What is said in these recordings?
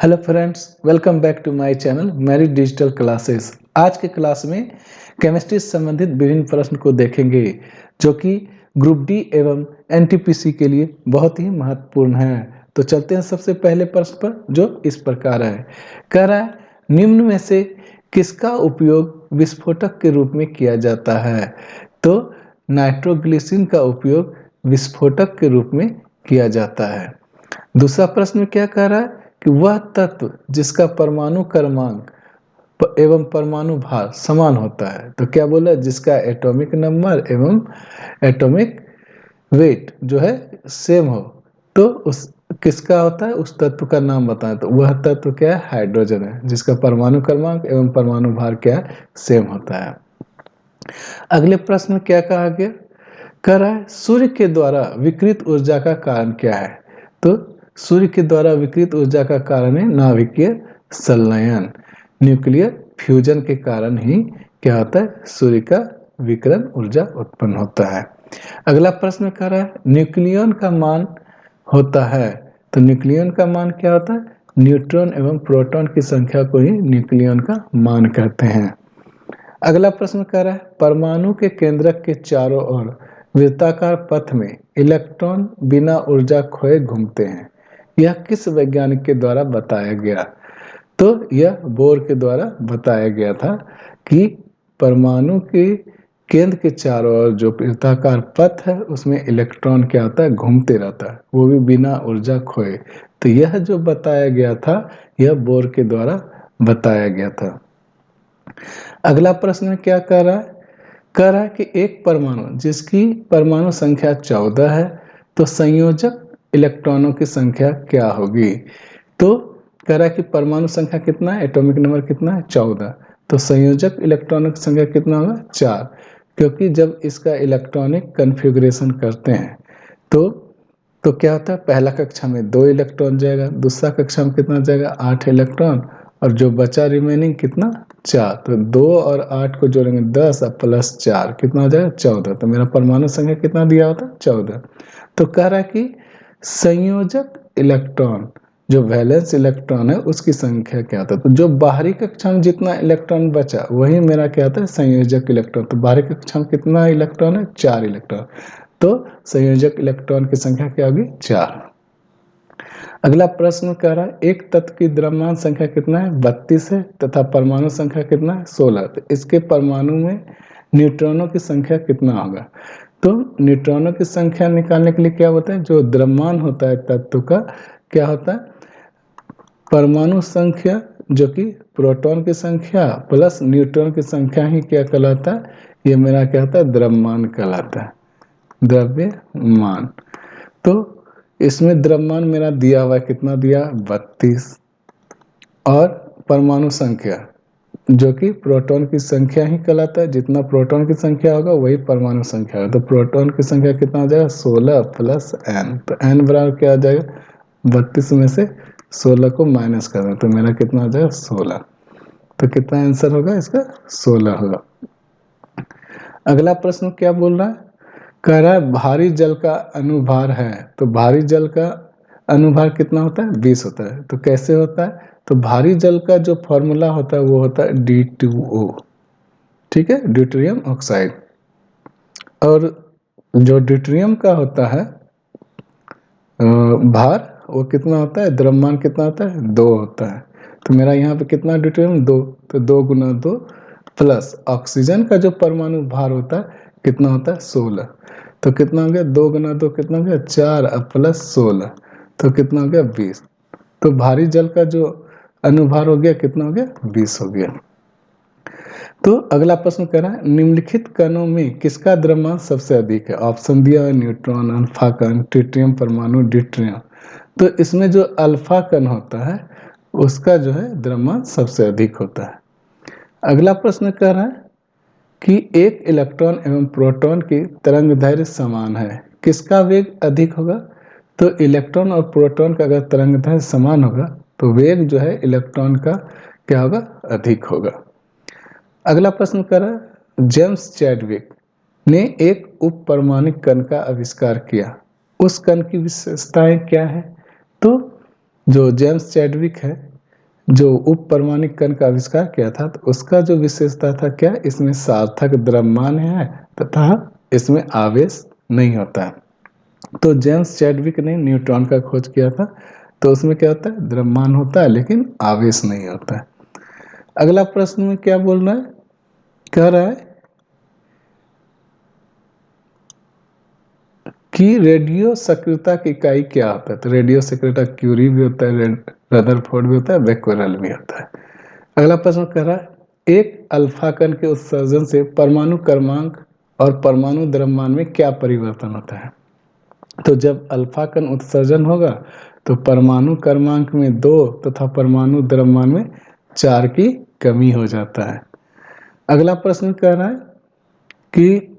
Hello friends, welcome back to my channel मैरी digital classes. आज के क्लास में केमिस्ट्री से संबंधित विभिन्न प्रश्न को देखेंगे जो कि ग्रुप डी एवं एनटीपीसी के लिए बहुत ही महत्वपूर्ण है। तो चलते हैं सबसे पहले प्रश्न पर, जो इस प्रकार है। कह रहा है, निम्न में से किसका उपयोग विस्फोटक के रूप में किया जाता है? तो नाइट्रोग्लिसरीन का उपयोग विस्फोटक के रूप में किया जाता है। दूसरा प्रश्न क्या कह रहा है कि वह तत्व जिसका परमाणु क्रमांक एवं परमाणु भार समान होता है। तो क्या बोला, जिसका एटॉमिक नंबर एवं एटॉमिक वेट जो है सेम हो, तो उस किसका होता है, उस तत्व का नाम बताएं। तो वह तत्व क्या है, हाइड्रोजन है, जिसका परमाणु क्रमांक एवं परमाणु भार क्या है, सेम होता है। अगले प्रश्न में क्या कहा गया, कह रहा है सूर्य के द्वारा विकृत ऊर्जा का कारण क्या है? तो सूर्य के द्वारा विकृत ऊर्जा का कारण है नाभिकीय संलयन, न्यूक्लियर फ्यूजन के कारण ही क्या होता है, सूर्य का विकिरण ऊर्जा उत्पन्न होता है। अगला प्रश्न कह रहा है न्यूक्लियन का मान होता है। तो न्यूक्लियन का मान क्या होता है, न्यूट्रॉन एवं प्रोटॉन की संख्या को ही न्यूक्लियन का मान कहते हैं। अगला प्रश्न कह रहा है परमाणु के केंद्रक के चारों ओर वृत्ताकार पथ में इलेक्ट्रॉन बिना ऊर्जा खोए घूमते हैं। यह किस वैज्ञानिक के द्वारा बताया गया? तो यह बोर के द्वारा बताया गया था कि परमाणु के केंद्र के चारों ओर जो वृत्ताकार पथ है उसमें इलेक्ट्रॉन क्या होता है, घूमते रहता है, वो भी बिना ऊर्जा खोए। तो यह जो बताया गया था, यह बोर के द्वारा बताया गया था। अगला प्रश्न क्या कह रहा है, कह रहा है कि एक परमाणु जिसकी परमाणु संख्या 14 है, तो संयोजक इलेक्ट्रॉनों की संख्या क्या होगी? तो कह रहा है कि परमाणु संख्या कितना है, एटॉमिक नंबर कितना है, 14। तो संयोजक इलेक्ट्रॉनों की संख्या कितना होगा, 4। क्योंकि जब इसका इलेक्ट्रॉनिक कन्फिग्रेशन करते हैं तो क्या होता है, पहला कक्षा में 2 इलेक्ट्रॉन जाएगा, दूसरा कक्षा में कितना जाएगा, 8 इलेक्ट्रॉन, और जो बचा रिमेनिंग कितना, 4। तो 2 और 8 को जोड़ेंगे 10 और प्लस 4 कितना हो जाएगा, 14। तो मेरा परमाणु संख्या कितना दिया होता, 14। तो कह रहा है कि संयोजक इलेक्ट्रॉन जो वैलेंस इलेक्ट्रॉन है उसकी संख्या क्या होता है। तो जो बाहरी कक्षा में जितना इलेक्ट्रॉन बचा वही मेरा क्या होता है, संयोजक इलेक्ट्रॉन। तो बाहरी कक्षा में कितना इलेक्ट्रॉन है, 4 इलेक्ट्रॉन। तो संयोजक इलेक्ट्रॉन की संख्या क्या होगी, 4। अगला प्रश्न कह रहा है एक तत्व की द्रव्यमान संख्या कितना है, 32 है, तथा परमाणु संख्या कितना है, 16। तो इसके परमाणु में न्यूट्रॉनों की संख्या कितना होगा? तो न्यूट्रॉनों की संख्या निकालने के लिए क्या होता है, जो द्रव्यमान होता है तत्व का, क्या होता है, परमाणु संख्या जो कि प्रोटॉन की संख्या प्लस न्यूट्रॉन की संख्या ही क्या कहलाता है, ये मेरा क्या होता है, द्रव्यमान कहलाता है, द्रव्यमान। तो इसमें द्रव्यमान मेरा दिया हुआ है, कितना दिया, 32। और परमाणु संख्या जो कि प्रोटॉन की संख्या ही कहलाता है, जितना प्रोटॉन की संख्या होगा वही परमाणु संख्या होगा। तो प्रोटॉन की संख्या कितना हो जाएगा, 16 प्लस n। तो n बराबर क्या आ जाएगा, 32 में से 16 को माइनस कर दें तो मेरा कितना आ जाएगा, 16। तो कितना आंसर होगा इसका, 16 होगा। अगला प्रश्न क्या बोल रहा है, कह रहा है भारी जल का अनुभार है। तो भारी जल का अनुभार कितना होता है, 20 होता है। तो कैसे होता है, तो भारी जल का जो फॉर्मूला होता है वो होता है D2O, ठीक है, ड्यूटेरियम ऑक्साइड। और जो ड्यूटेरियम का होता है भार, वो कितना होता है, द्रव्यमान कितना होता है, 2 होता है। तो मेरा यहाँ पे कितना ड्यूटेरियम, 2। तो 2 गुना 2 प्लस ऑक्सीजन का जो परमाणु भार होता है कितना होता है, 16। तो कितना हो गया, 2 गुना 2 कितना हो गया, 4 और प्लस 16, तो कितना हो गया, 20। तो भारी जल का जो अनुभार हो गया कितना हो गया, 20 हो गया। तो अगला प्रश्न कह रहा है निम्नलिखित कणों में किसका द्रव्यमान सबसे अधिक है? ऑप्शन दिया है न्यूट्रॉन, अल्फा कण, ट्रिटियम परमाणु, ड्यूटेरियम। तो इसमें जो अल्फा कण होता है उसका जो है द्रव्यमान सबसे अधिक होता है। अगला प्रश्न कह रहा है कि एक इलेक्ट्रॉन एवं प्रोटॉन की तरंग दैर्घ्य समान है, किसका वेग अधिक होगा? तो इलेक्ट्रॉन और प्रोटॉन का अगर तरंग दैर्घ्य समान होगा तो वेग जो है इलेक्ट्रॉन का क्या होगा, अधिक होगा। अगला प्रश्न कर रहा है जेम्स चैडविक ने एक उप परमाणु कण का आविष्कार किया, उस कण की विशेषताएं क्या है? तो जो जेम्स चैडविक है जो उप परमाणु कण का आविष्कार किया था, तो उसका जो विशेषता था क्या, इसमें सार्थक द्रव्यमान है तथा इसमें आवेश नहीं होता है। तो जेम्स चैडविक ने न्यूट्रॉन का खोज किया था, तो उसमें क्या होता है, द्रव्यमान होता है लेकिन आवेश नहीं होता है। अगला प्रश्न में क्या बोल रहा है, कह रहा है कि रेडियो सक्रियता की इकाई क्या होता है। तो रेडियो सक्रियता क्यूरी भी होता है, रदरफोर्ड भी होता है, बेक्वेरेल भी होता है। अगला प्रश्न कह रहा है एक अल्फा कण के उत्सर्जन से परमाणु क्रमांक और परमाणु द्रव्यमान में क्या परिवर्तन होता है। तो जब अल्फा कण उत्सर्जन होगा तो परमाणु क्रमांक में 2 तथा परमाणु द्रव्यमान में 4 की कमी हो जाता है। अगला प्रश्न कह रहा है कि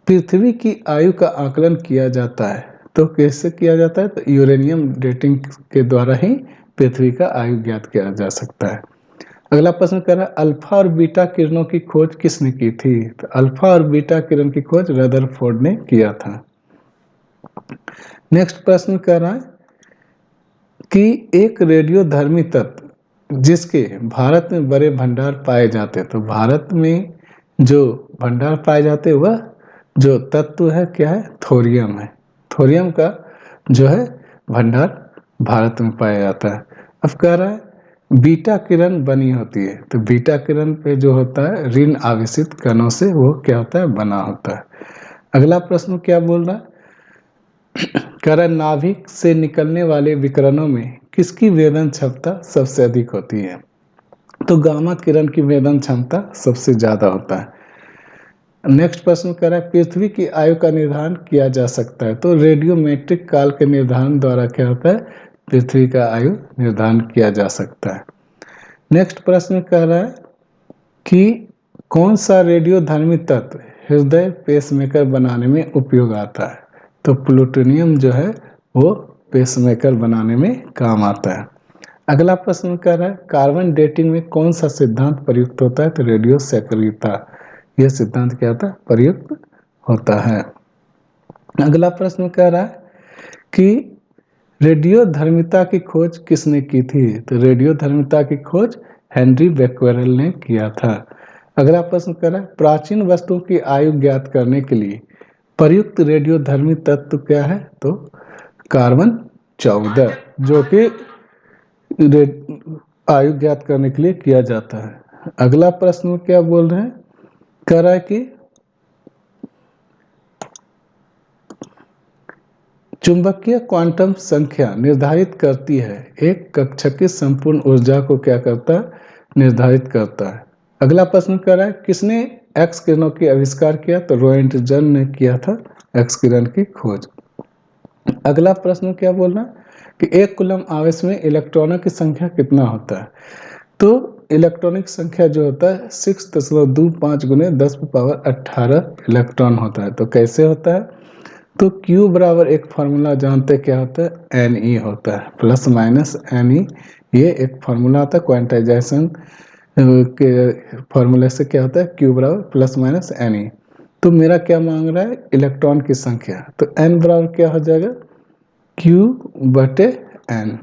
पृथ्वी की आयु का आकलन किया जाता है, तो कैसे किया जाता है, तो यूरेनियम डेटिंग के द्वारा ही पृथ्वी का आयु ज्ञात किया जा सकता है। अगला प्रश्न कर रहा है अल्फा और बीटा किरणों की खोज किसने की थी। तो अल्फा और बीटा किरण की खोज रदरफोर्ड ने किया था। नेक्स्ट प्रश्न कर रहा है कि एक रेडियोधर्मी तत्व जिसके भारत में बड़े भंडार पाए जाते, तो भारत में जो भंडार पाए जाते वह जो तत्व है क्या है, थोरियम है। थोरियम का जो है भंडार भारत में पाया जाता है। अब कह रहा है बीटा किरण बनी होती है, तो बीटा किरण पे जो होता है ऋण आवेशित कणों से वो क्या होता है, बना होता है। अगला प्रश्न क्या बोल रहा है, कह रहा है नाभिक से निकलने वाले विकिरणों में किसकी वेदन क्षमता सबसे अधिक होती है। तो गामा किरण की वेदन क्षमता सबसे ज्यादा होता है। नेक्स्ट प्रश्न कह रहा है पृथ्वी की आयु का निर्धारण किया जा सकता है, तो रेडियोमेट्रिक काल के निर्धारण द्वारा क्या होता है, पृथ्वी का आयु निर्धारण किया जा सकता है। नेक्स्ट प्रश्न कह रहा है कि कौन सा रेडियोधर्मी तत्व हृदय पेसमेकर बनाने में उपयोग आता है। तो प्लूटोनियम जो है वो पेसमेकर बनाने में काम आता है। अगला प्रश्न कह रहा है कार्बन डेटिंग में कौन सा सिद्धांत प्रयुक्त होता है। तो रेडियो सक्रियता, यह सिद्धांत क्या होता है, प्रयुक्त होता है। अगला प्रश्न कह रहा है कि रेडियो धर्मिता की खोज किसने की थी। तो रेडियो धर्मिता की खोज हेनरी बेक्वेरेल ने किया था। अगला प्रश्न कह रहा है प्राचीन वस्तुओं की आयु ज्ञात करने के लिए प्रयुक्त रेडियो धर्मी तत्व क्या है। तो कार्बन 14 जो कि आयु ज्ञात करने के लिए किया जाता है। अगला प्रश्न क्या बोल रहे हैं, कह रहा है कि चुंबकीय क्वांटम संख्या निर्धारित करती है एक कक्षक की संपूर्ण ऊर्जा को क्या करता है, निर्धारित करता है। अगला प्रश्न कर रहा है किसने एक्स किरणों की आविष्कार किया। तो रोएंटजन ने किया था एक्स किरण की खोज। अगला प्रश्न क्या बोल रहा है कि एक कूलम आवेश में इलेक्ट्रॉनों की संख्या कितना होता है। तो इलेक्ट्रॉनिक संख्या जो होता है 6.25 गुने 10⁻18 इलेक्ट्रॉन होता है। तो कैसे होता है, तो Q बराबर एक फार्मूला जानते क्या होता है, Ne होता है, प्लस माइनस Ne, ये एक फार्मूला होता है क्वांटाइजेशन के फार्मूले से क्या होता है, Q बराबर प्लस माइनस Ne। तो मेरा क्या मांग रहा है, इलेक्ट्रॉन की संख्या, तो N बराबर क्या हो जाएगा, Q बटे N,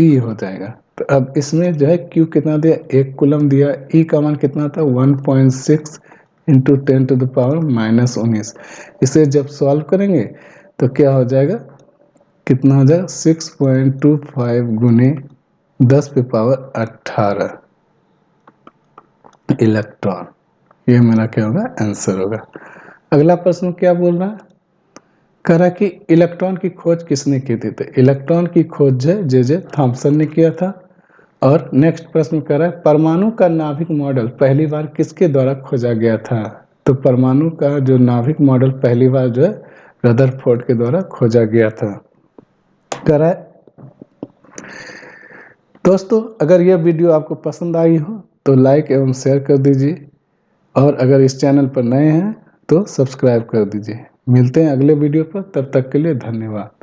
E हो जाएगा। तो अब इसमें जो है Q कितना दिया, 1 कूलम दिया, E का मान कितना था 1.6 इंटू 10⁻⁻19। इसे जब सॉल्व करेंगे तो क्या हो जाएगा, कितना हो जाएगा 6.25 गुने 10⁻18 इलेक्ट्रॉन। ये मेरा क्या होगा, आंसर होगा। अगला प्रश्न क्या बोल रहा है, कह रहा कि इलेक्ट्रॉन की खोज किसने की थी। तो इलेक्ट्रॉन की खोज जे थॉम्सन ने किया था। और नेक्स्ट प्रश्न कह रहा है परमाणु का नाभिक मॉडल पहली बार किसके द्वारा खोजा गया था। तो परमाणु का जो नाभिक मॉडल पहली बार जो है रदरफोर्ड के द्वारा खोजा गया था। कह रहा है दोस्तों अगर यह वीडियो आपको पसंद आई हो तो लाइक एवं शेयर कर दीजिए, और अगर इस चैनल पर नए हैं तो सब्सक्राइब कर दीजिए। मिलते हैं अगले वीडियो पर, तब तक के लिए धन्यवाद।